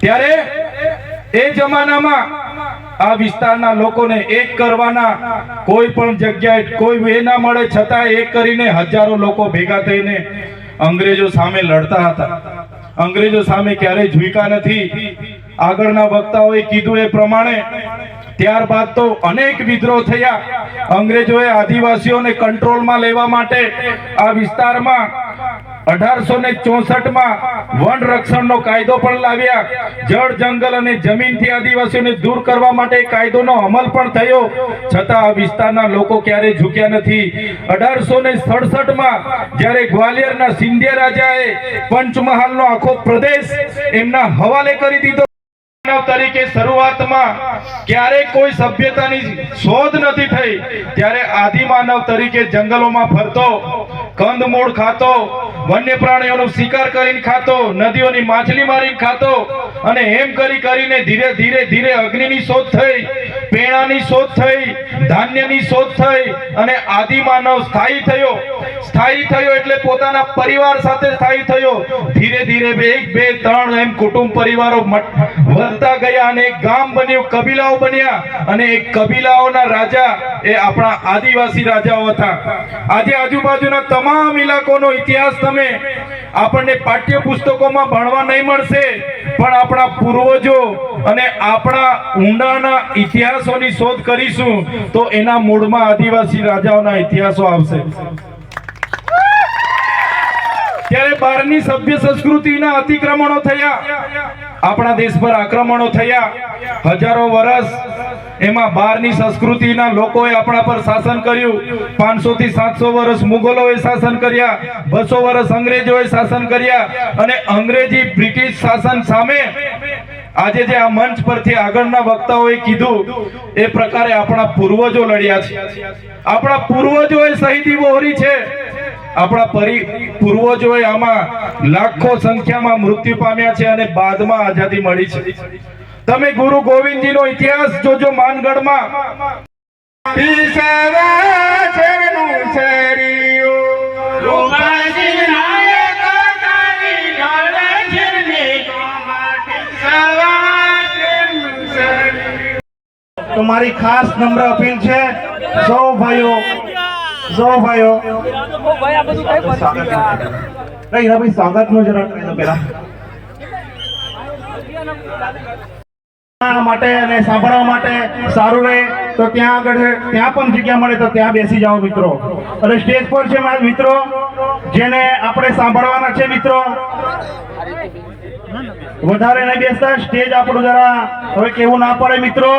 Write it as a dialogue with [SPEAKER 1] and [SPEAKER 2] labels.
[SPEAKER 1] ત્યારે એ જમાનામાં આ વિસ્તારના લોકોને એક કરવાના કોઈ પણ જગ્યાએ કોઈ એ ના મળે છતાં એક કરીને હજારો લોકો ભેગા થઈને અંગ્રેજો સામે લડતા હતા. અંગ્રેજો સામે ક્યારેય ઝૂક્યા નથી. આગળના વક્તાઓએ કીધું એ પ્રમાણે ત્યારબાદ તો અનેક વિદ્રોહ થયા. અંગ્રેજોએ આદિવાસીઓને કંટ્રોલમાં લેવા માટે આ વિસ્તારમાં 1864માં વન રક્ષણનો કાયદો પણ લાવ્યા. જળ જંગલ અને જમીનથી આદિવાસીઓને દૂર કરવા માટે કાયદોનો અમલ પણ થયો, છતાં આ વિસ્તારના લોકો ક્યારેય ઝૂક્યા નથી. 1867માં જ્યારે ગ્વાલિયરના સિંધિયા રાજાએ પંચમહાલનો આખો પ્રદેશ એમના હવાલે કરી દીધો તરીકે શરૂઆતમાં ક્યારેય કોઈ સભ્યતાની શોધ નથી થઈ, ત્યારે આદિમાનવ તરીકે જંગલોમાં ફરતો, કંદમૂળ ખાતો, વન્ય પ્રાણીઓનો શિકાર કરીને ખાતો, નદીઓની માછલી મારીને ખાતો અને એમ કરીને ધીરે ધીરે ધીરે અગ્નિની શોધ થઈ, પેણાની શોધ થઈ, ધાન્યની શોધ થઈ અને આદિમાનવ સ્થાયી થયો એટલે પોતાના પરિવાર સાથે સ્થાયી થયો. ધીરે ધીરે 1, 2, 3 એમ કુટુંબ પરિવારો વધતા ગયા અને એક ગામ બન્યું, કબીલાઓ બન્યા અને એક કબીલાઓના રાજા એ આપણા આદિવાસી રાજાઓ હતા. આજે આજુબાજુના તમામ ઇલાકોનો ઇતિહાસ તમે આપણને પાઠ્ય પુસ્તકોમાં ભણવા નહીં મળશે, પણ આપણા પૂર્વજો અને આપણા ઊંડાના ઇતિહાસોની શોધ કરીશું તો એના મૂળમાં આદિવાસી રાજાઓના ઇતિહાસો આવશે. ત્યારે બહારની સભ્ય સંસ્કૃતિના અતિક્રમણો થયા, આપણા દેશ પર આક્રમણો થયા. હજારો વર્ષ એમાં બહારની સંસ્કૃતિના લોકોએ આપણા પર શાસન કર્યું. 500 થી 700 વર્ષ મુગલોએ શાસન કર્યા, 200 વર્ષ અંગ્રેજોએ શાસન કર્યા અને અંગ્રેજી બ્રિટિશ શાસન સામે આજે જે આ મંચ પરથી આગળના વક્તાઓએ કીધું એ પ્રકારે આપણા પૂર્વજો લડ્યા છે. આપણા પૂર્વજોએ શહીદી વહોરી છે. આપણા પૂર્વજોએ આમાં લાખો સંખ્યામાં મૃત્યુ પામ્યા છે અને બાદમાં આઝાદી મળી છે. તમે ગુરુ ગોવિંદજીનો ઇતિહાસ જોજો માનગઢમાં.
[SPEAKER 2] તો મારી ખાસ નમ્ર અપીલ છે સૌ ભાઈઓ સ્વાગતનું જરા કહી દો પેલા માટે અને સાંભળવા માટે સારું રહે તો ત્યાં પણ જગ્યા મળે તો ત્યાં બેસી જાઓ મિત્રો. અને સ્ટેજ પર છે મારા મિત્રો જેને આપણે સાંભળવાના છે મિત્રો, વધારે નહીં બેસતા. સ્ટેજ આપણું જરા હવે કેવું ના પડે મિત્રો.